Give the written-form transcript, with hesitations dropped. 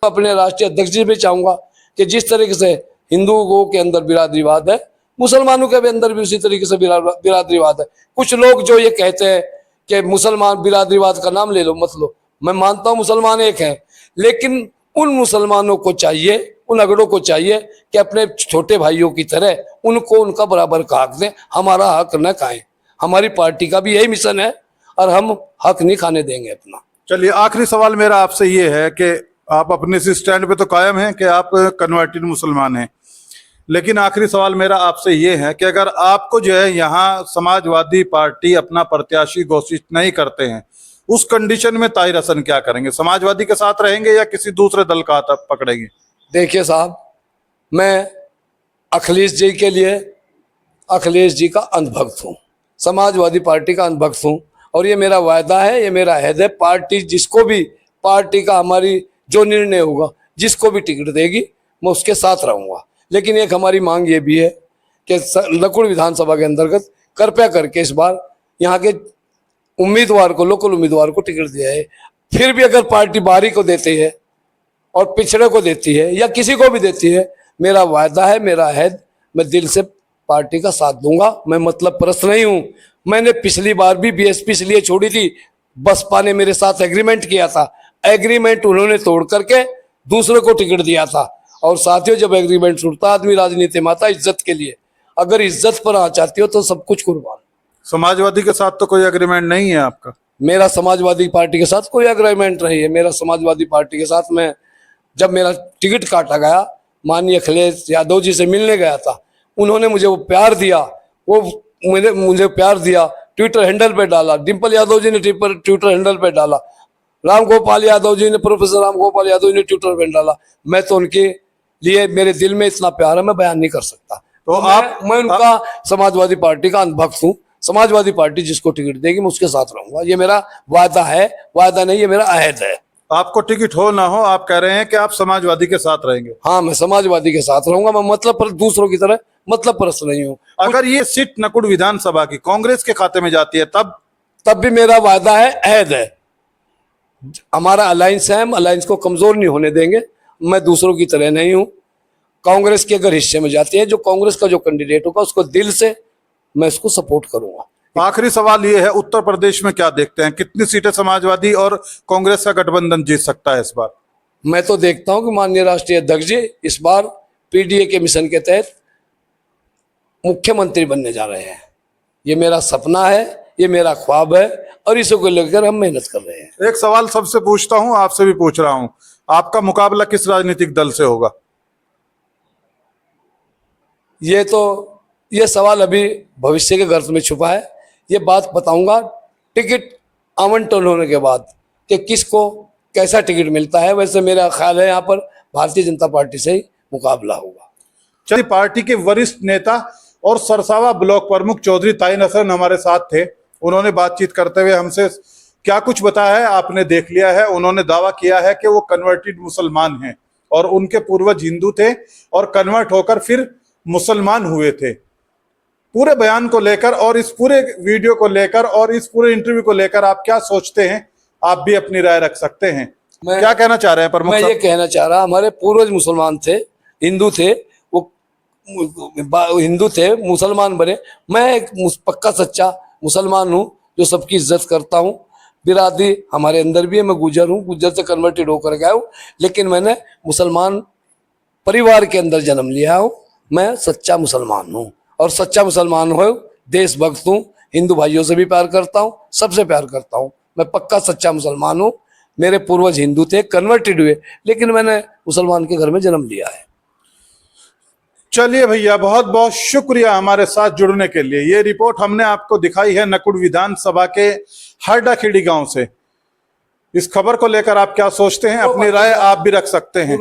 अपने राष्ट्रीय अध्यक्ष जी भी चाहूंगा कि जिस तरीके से हिंदुओं के अंदर बिरादरीवाद है, मुसलमानों के भी अंदर भी उसी तरीके से बिरादरीवाद है। कुछ लोग जो ये कहते हैं कि मुसलमान बिरादरीवाद का नाम ले लो मत लो, मैं मानता हूँ मुसलमान एक हैं, लेकिन उन मुसलमानों को चाहिए, उन अगड़ों को चाहिए कि अपने छोटे भाइयों की तरह उनको उनका बराबर का हक दें, हमारा हक न खाएं। हमारी पार्टी का भी यही मिशन है और हम हक नहीं खाने देंगे अपना। चलिए, आखिरी सवाल मेरा आपसे ये है कि आप अपने इस स्टैंड पे तो कायम हैं कि आप कन्वर्टेड मुसलमान हैं, लेकिन आखिरी सवाल मेरा आपसे ये है कि अगर आपको जो है यहाँ समाजवादी पार्टी अपना प्रत्याशी घोषित नहीं करते हैं, उस कंडीशन में ताहिर हसन क्या करेंगे? समाजवादी के साथ रहेंगे या किसी दूसरे दल का हाथ पकड़ेंगे? देखिए साहब, मैं अखिलेश जी के लिए, अखिलेश जी का अंधभक्त हूँ, समाजवादी पार्टी का अंधभक्त हूँ, और ये मेरा वायदा है, ये मेरा अहद है। पार्टी जिसको भी, पार्टी का हमारी जो निर्णय होगा, जिसको भी टिकट देगी मैं उसके साथ रहूँगा। लेकिन एक हमारी मांग ये भी है कि लकुड़ विधानसभा के अंतर्गत कृपया करके इस बार यहाँ के उम्मीदवार को, लोकल उम्मीदवार को टिकट दिया है। फिर भी अगर पार्टी बाहरी को देती है और पिछड़े को देती है या किसी को भी देती है, मेरा वायदा है, मेरा अहद, मैं दिल से पार्टी का साथ दूंगा। मैं मतलब परस्त नहीं हूँ। मैंने पिछली बार भी बीएसपी इसलिए छोड़ी थी, बसपा ने मेरे साथ एग्रीमेंट किया था, एग्रीमेंट उन्होंने तोड़ करके दूसरे को टिकट दिया था। और साथियों, जब एग्रीमेंट टूटता आदमी राजनीति में आता इज्जत के लिए, अगर इज्जत पर आ चाहती हो तो सब कुछ कुर्बान। समाजवादी के साथ तो कोई एग्रीमेंट नहीं है आपका? मेरा समाजवादी पार्टी के साथ कोई एग्रीमेंट नहीं है। मेरा समाजवादी पार्टी के साथ में जब मेरा टिकट काटा गया, माननीय अखिलेश यादव जी से मिलने गया था, उन्होंने मुझे वो प्यार दिया, वो मुझे प्यार दिया, ट्विटर हैंडल पे डाला, डिम्पल यादव जी ने ट्विटर हैंडल पे डाला, राम गोपाल यादव जी ने, प्रोफेसर राम गोपाल यादव जी ने ट्विटर पे डाला। मैं तो उनके लिए, मेरे दिल में इतना प्यार है, मैं बयान नहीं कर सकता। तो मैं उनका समाजवादी पार्टी का अंधभक्त हूँ। समाजवादी पार्टी जिसको टिकट देगी मैं उसके साथ रहूंगा, ये मेरा वादा है, वादा नहीं, ये मेरा अहद है। आपको टिकट हो ना हो, आप कह रहे हैं कि आप समाजवादी के साथ रहेंगे? हाँ, मैं समाजवादी के साथ रहूंगा। मैं मतलब पर दूसरों की तरह मतलब परस्त नहीं हूँ। अगर ये सीट नकुड़ विधानसभा की कांग्रेस के खाते में जाती है तब भी मेरा वादा है, अहद है, हमारा अलायंस है, हम अलायंस को कमजोर नहीं होने देंगे। मैं दूसरों की तरह नहीं हूँ। कांग्रेस के अगर हिस्से में जाती है, जो कांग्रेस का जो कैंडिडेट होगा उसको दिल से मैं इसको सपोर्ट करूंगा। आखिरी सवाल ये है, उत्तर प्रदेश में क्या देखते हैं, कितनी सीटें समाजवादी और कांग्रेस का गठबंधन जीत सकता है इस बार? मैं तो देखता हूं कि माननीय राष्ट्रीय अध्यक्ष जी इस बार पीडीए के मिशन के तहत मुख्यमंत्री बनने जा रहे हैं। ये मेरा सपना है, ये मेरा ख्वाब है, और इसको लेकर हम मेहनत कर रहे हैं। एक सवाल सबसे पूछता हूं, आपसे भी पूछ रहा हूं, आपका मुकाबला किस राजनीतिक दल से होगा? ये सवाल अभी भविष्य के गर्त में छुपा है। ये बात बताऊंगा टिकट आवंटन होने के बाद कि किसको कैसा टिकट मिलता है। वैसे मेरा ख्याल है यहाँ पर भारतीय जनता पार्टी से ही मुकाबला होगा। चलिए, पार्टी के वरिष्ठ नेता और सरसावा ब्लॉक प्रमुख चौधरी ताहिर हसन हमारे साथ थे। उन्होंने बातचीत करते हुए हमसे क्या कुछ बताया है आपने देख लिया है। उन्होंने दावा किया है कि वो कन्वर्टेड मुसलमान हैं और उनके पूर्वज हिंदू थे और कन्वर्ट होकर फिर मुसलमान हुए थे। पूरे बयान को लेकर और इस पूरे वीडियो को लेकर और इस पूरे इंटरव्यू को लेकर आप क्या सोचते हैं, आप भी अपनी राय रख सकते हैं। क्या कहना चाह रहे हैं प्रमुख? मैं ये कहना चाह रहा, हमारे पूर्वज मुसलमान थे, हिंदू थे, वो हिंदू थे, मुसलमान बने। मैं एक पक्का सच्चा मुसलमान हूँ जो सबकी इज्जत करता हूँ। बिरादरी हमारे अंदर भी है, मैं गुजर हूँ, गुजर से कन्वर्टेड होकर गया हूँ, लेकिन मैंने मुसलमान परिवार के अंदर जन्म लिया हूँ। मैं सच्चा मुसलमान हूँ और सच्चा मुसलमान हो, देशभक्त हूँ, हिंदू भाइयों से भी प्यार करता हूँ, सबसे प्यार करता हूँ। मैं पक्का सच्चा मुसलमान हूँ। मेरे पूर्वज हिंदू थे, कन्वर्टेड हुए, लेकिन मैंने मुसलमान के घर में जन्म लिया है। चलिए भैया, बहुत बहुत शुक्रिया हमारे साथ जुड़ने के लिए। ये रिपोर्ट हमने आपको दिखाई है नकुड़ विधानसभा के हरडाखेड़ी गांव से। इस खबर को लेकर आप क्या सोचते हैं, अपनी राय आप भी रख सकते हैं।